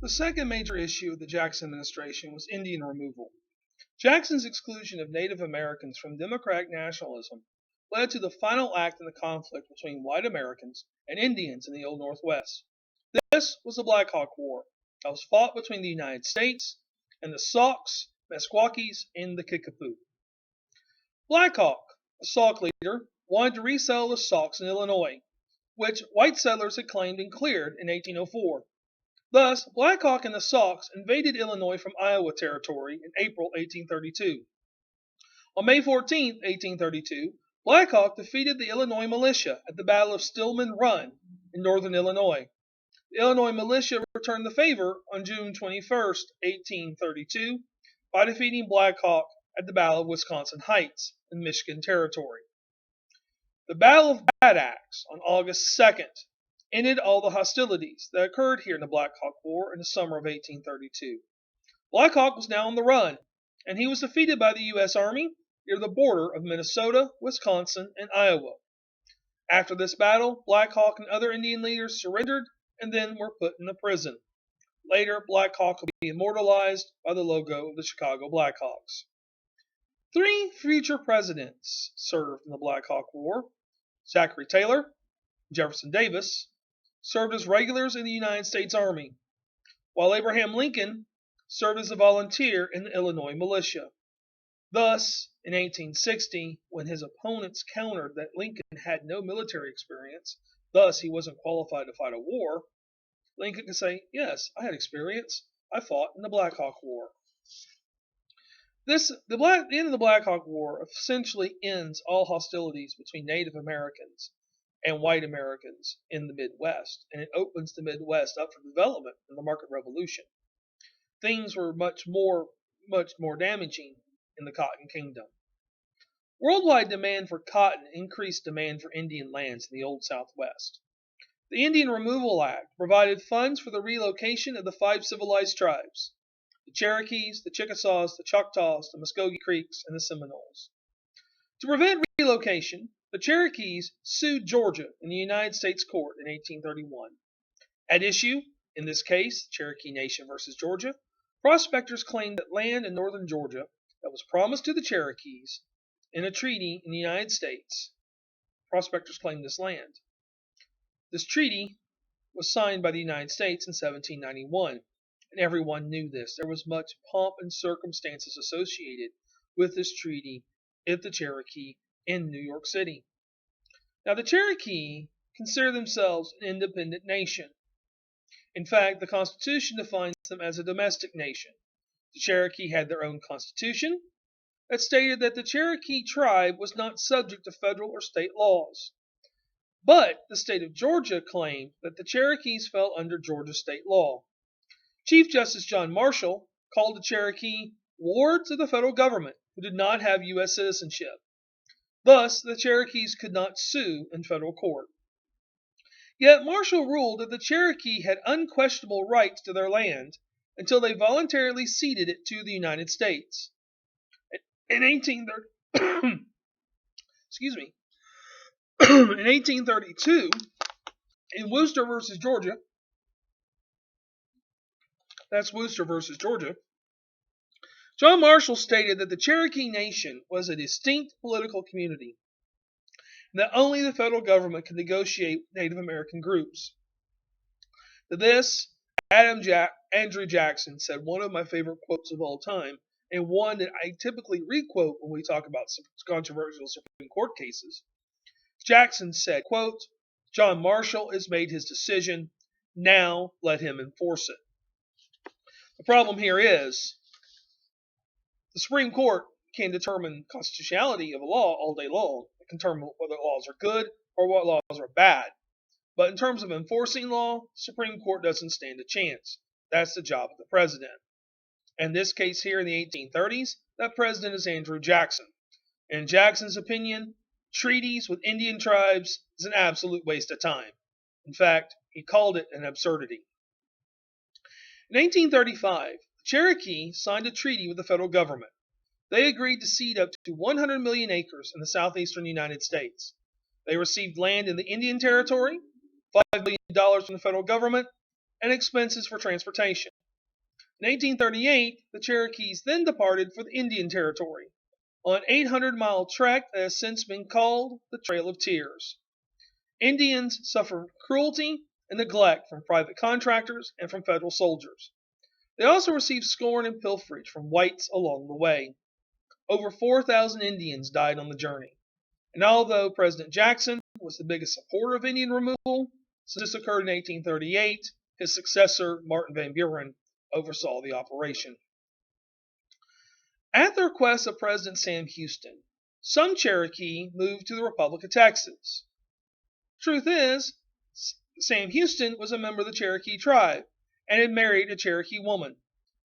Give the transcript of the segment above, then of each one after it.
The second major issue of the Jackson administration was Indian removal. Jackson's exclusion of Native Americans from Democratic nationalism led to the final act in the conflict between white Americans and Indians in the Old Northwest. This was the Black Hawk War that was fought between the United States and the Sacs, Meskwakis, and the Kickapoo. Black Hawk, a Sauk leader, wanted to resettle the Sacs in Illinois, which white settlers had claimed and cleared in 1804. Thus, Black Hawk and the Sacs invaded Illinois from Iowa Territory in April 1832. On May 14, 1832, Black Hawk defeated the Illinois militia at the Battle of Stillman Run in northern Illinois. The Illinois militia returned the favor on June 21, 1832, by defeating Black Hawk at the Battle of Wisconsin Heights in Michigan Territory. The Battle of Bad Axe on August 2nd ended all the hostilities that occurred here in the Black Hawk War in the summer of 1832. Black Hawk was now on the run, and he was defeated by the U.S. Army near the border of Minnesota, Wisconsin, and Iowa. After this battle, Black Hawk and other Indian leaders surrendered and then were put into prison. Later, Black Hawk will be immortalized by the logo of the Chicago Blackhawks. 3 future presidents served in the Black Hawk War. Zachary Taylor, Jefferson Davis served as regulars in the United States Army, while Abraham Lincoln served as a volunteer in the Illinois militia. Thus, in 1860, when his opponents countered that Lincoln had no military experience, thus he wasn't qualified to fight a war, Lincoln could say, yes, I had experience. I fought in the Black Hawk War. The end of the Black Hawk War essentially ends all hostilities between Native Americans and white Americans in the Midwest, and it opens the Midwest up for development in the Market Revolution. Things were much more damaging in the Cotton Kingdom. Worldwide demand for cotton increased demand for Indian lands in the Old Southwest. The Indian Removal Act provided funds for the relocation of the 5 civilized tribes: the Cherokees, the Chickasaws, the Choctaws, the Muskogee Creeks, and the Seminoles. To prevent relocation, the Cherokees sued Georgia in the United States court in 1831. At issue, in this case, Cherokee Nation versus Georgia, prospectors claimed that land in northern Georgia that was promised to the Cherokees in a treaty in the United States. Prospectors claimed this land. This treaty was signed by the United States in 1791, and everyone knew this. There was much pomp and circumstances associated with this treaty at the Cherokee in New York City. Now, the Cherokee consider themselves an independent nation. In fact, the Constitution defines them as a domestic nation. The Cherokee had their own constitution that stated that the Cherokee tribe was not subject to federal or state laws. But the state of Georgia claimed that the Cherokees fell under Georgia state law. Chief Justice John Marshall called the Cherokee wards of the federal government who did not have U.S. citizenship. Thus, the Cherokees could not sue in federal court. Yet Marshall ruled that the Cherokee had unquestionable rights to their land until they voluntarily ceded it to the United States. In 1832, in Worcester versus Georgia, John Marshall stated that the Cherokee Nation was a distinct political community, and that only the federal government could negotiate with Native American groups. To this, Andrew Jackson said one of my favorite quotes of all time, and one that I typically requote when we talk about controversial Supreme Court cases. Jackson said, quote, John Marshall has made his decision, now let him enforce it. The problem here is the Supreme Court can determine constitutionality of a law all day long. It can determine whether laws are good or what laws are bad. But in terms of enforcing law, the Supreme Court doesn't stand a chance. That's the job of the president. In this case here in the 1830s, that president is Andrew Jackson. In Jackson's opinion, treaties with Indian tribes is an absolute waste of time. In fact, he called it an absurdity. In 1835, the Cherokee signed a treaty with the federal government. They agreed to cede up to 100 million acres in the southeastern United States. They received land in the Indian Territory, $5 billion from the federal government, and expenses for transportation. In 1838, the Cherokees then departed for the Indian Territory on an 800-mile trek that has since been called the Trail of Tears. Indians suffered cruelty and neglect from private contractors and from federal soldiers. They also received scorn and pilferage from whites along the way. Over 4,000 Indians died on the journey. And although President Jackson was the biggest supporter of Indian removal, since this occurred in 1838, his successor, Martin Van Buren, oversaw the operation. At the request of President Sam Houston, some Cherokee moved to the Republic of Texas. Truth is, Sam Houston was a member of the Cherokee tribe and had married a Cherokee woman.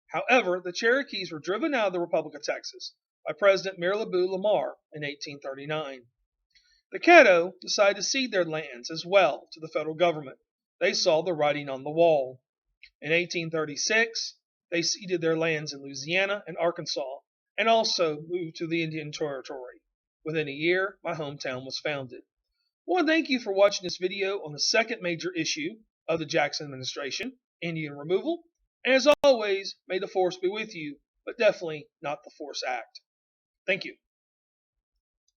However, the Cherokees were driven out of the Republic of Texas by President Mirabeau Lamar in 1839. The Caddo decided to cede their lands as well to the federal government. They saw the writing on the wall. In 1836, they ceded their lands in Louisiana and Arkansas, and also moved to the Indian Territory. Within a year, my hometown was founded. I want to thank you for watching this video on the second major issue of the Jackson administration, Indian removal. And as always, may the force be with you, but definitely not the force act. Thank you.